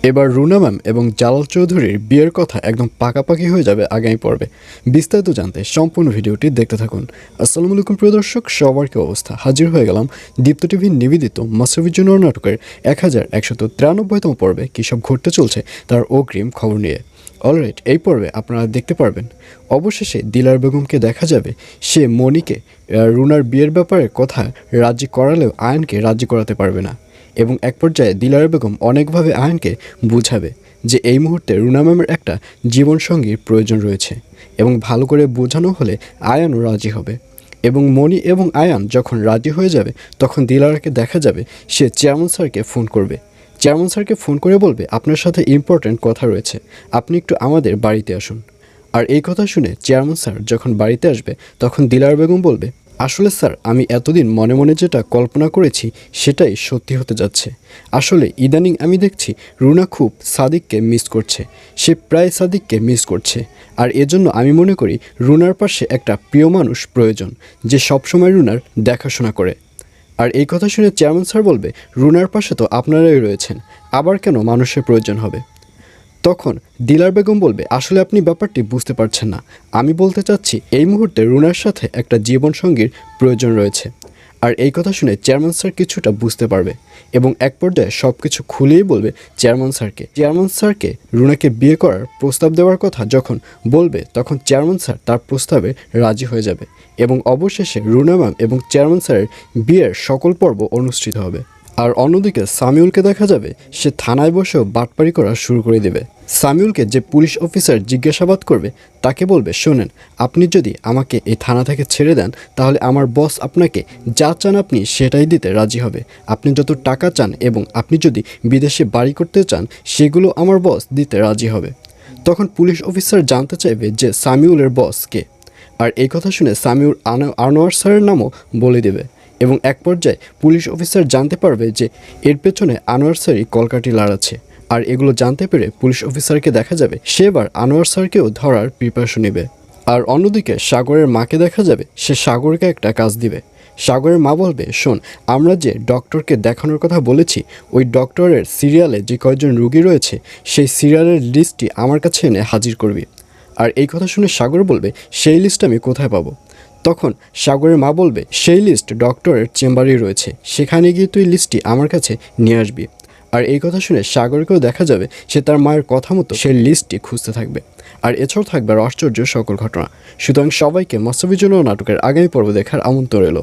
এবার রুনা ম্যাম এবং জালাল চৌধুরীর বিয়ের কথা একদম পাকাপাকি হয়ে যাবে আগামী পর্বে। বিস্তারিত জানতে সম্পূর্ণ ভিডিওটি দেখতে থাকুন। আসসালামু আলাইকুম প্রিয় দর্শক, সবার কি অবস্থা? হাজির হয়ে গেলাম দীপ্ত টিভির নিবেদিত মাশরাফি জুনিয়র নাটকের 1193তম পর্বে কী সব ঘটতে চলছে তার অগ্রিম খবর নিয়ে। অলরাইট, এই পর্বে আপনারা দেখতে পারবেন অবশেষে দিলার বেগমকে দেখা যাবে সে মনিকে রুনার বিয়ের ব্যাপারে কথা রাজি করালেও আয়নকে রাজি করাতে পারবে না, এবং এক পর্যায়ে দিলারা বেগম অনেকভাবে আয়নকে বুঝাবে যে এই মুহূর্তে রুনা ম্যামের একটা জীবনসঙ্গীর প্রয়োজন রয়েছে, এবং ভালো করে বোঝানো হলে আয়ানও রাজি হবে। এবং মনি এবং আয়ান যখন রাজি হয়ে যাবে তখন দিলারাকে দেখা যাবে সে চেয়ারম্যান স্যারকে ফোন করবে। চেয়ারম্যান স্যারকে ফোন করে বলবে, আপনার সাথে ইম্পর্ট্যান্ট কথা রয়েছে, আপনি একটু আমাদের বাড়িতে আসুন। আর এই কথা শুনে চেয়ারম্যান স্যার যখন বাড়িতে আসবে তখন দিলারা বেগম বলবে, আসলে স্যার, আমি এতদিন মনে মনে যেটা কল্পনা করেছি সেটাই সত্যি হতে যাচ্ছে। আসলে ইদানিং আমি দেখছি রুনা খুব সাদিককে মিস করছে, সে প্রায় সাদিককে মিস করছে। আর এজন্য আমি মনে করি রুনার পাশে একটা প্রিয় মানুষ প্রয়োজন, যে সবসময় রুনার দেখাশোনা করে। আর এই কথা শুনে চেয়ারম্যান স্যার বলবে, রুনার পাশে তো আপনারাই রয়েছেন, আবার কেন মানুষের প্রয়োজন হবে? তখন দিলার বেগম বলবে, আসলে আপনি ব্যাপারটি বুঝতে পারছেন না। আমি বলতে চাচ্ছি এই মুহূর্তে রুনার সাথে একটা জীবনসঙ্গীর প্রয়োজন রয়েছে। আর এই কথা শুনে চেয়ারম্যান স্যার কিছুটা বুঝতে পারবে এবং এক পর্যায়ে সব কিছু খুলেই বলবে চেয়ারম্যান স্যারকে রুনাকে বিয়ে করার প্রস্তাব দেওয়ার কথা যখন বলবে তখন চেয়ারম্যান স্যার তার প্রস্তাবে রাজি হয়ে যাবে এবং অবশেষে রুনা ম্যাম এবং চেয়ারম্যান স্যারের বিয়ের সকল পর্ব অনুষ্ঠিত হবে। আর অন্যদিকে সামিউলকে দেখা যাবে সে থানায় বসেও বাটপারি করা শুরু করে দেবে। সামিউলকে যে পুলিশ অফিসার জিজ্ঞাসাবাদ করবে তাকে বলবে, শোনেন, আপনি যদি আমাকে এই থানা থেকে ছেড়ে দেন তাহলে আমার বস আপনাকে যা চান আপনি সেটাই দিতে রাজি হবে। আপনি যত টাকা চান এবং আপনি যদি বিদেশে বাড়ি করতে চান সেগুলো আমার বস দিতে রাজি হবে। তখন পুলিশ অফিসার জানতে চাইবে যে সামিউলের বস কে। আর এই কথা শুনে সামিউল আনোয়ার স্যারের নামও বলে দেবে এবং এক পর্যায়ে পুলিশ অফিসার জানতে পারবে যে এর পেছনে আনোয়ার স্যারই কলকাঠি লাড়াচ্ছে। আর এগুলো জানতে পেরে পুলিশ অফিসারকে দেখা যাবে সে এবার আনোয়ার স্যারকেও ধরার প্রিপারেশন নেবে। আর অন্যদিকে সাগরের মাকে দেখা যাবে সে সাগরকে একটা কাজ দিবে। সাগরের মা বলবে, শোন, আমরা যে ডক্টরকে দেখানোর কথা বলেছি ওই ডক্টরের সিরিয়ালে যে কয়েকজন রুগী রয়েছে সেই সিরিয়ালের লিস্টটি আমার কাছে এনে হাজির করবি। আর এই কথা শুনে সাগর বলবে, সেই লিস্ট আমি কোথায় পাবো? তখন সাগরের মা বলবে, সেই লিস্ট ডক্টরের চেম্বারেই রয়েছে, সেখানে গিয়ে তুই লিস্টটি আমার কাছে নিয়ে আসবি। আর এই কথা শুনে সাগরকেও দেখা যাবে সে তার মায়ের কথা মতো সেই লিস্টটি খুঁজতে থাকবে। আর এছাড়াও থাকবে আর আশ্চর্য সকল ঘটনা। সুতরাং সবাইকে মাশরাফি জুনিয়র নাটকের আগামী পর্ব দেখার আমন্ত্রণ রইল।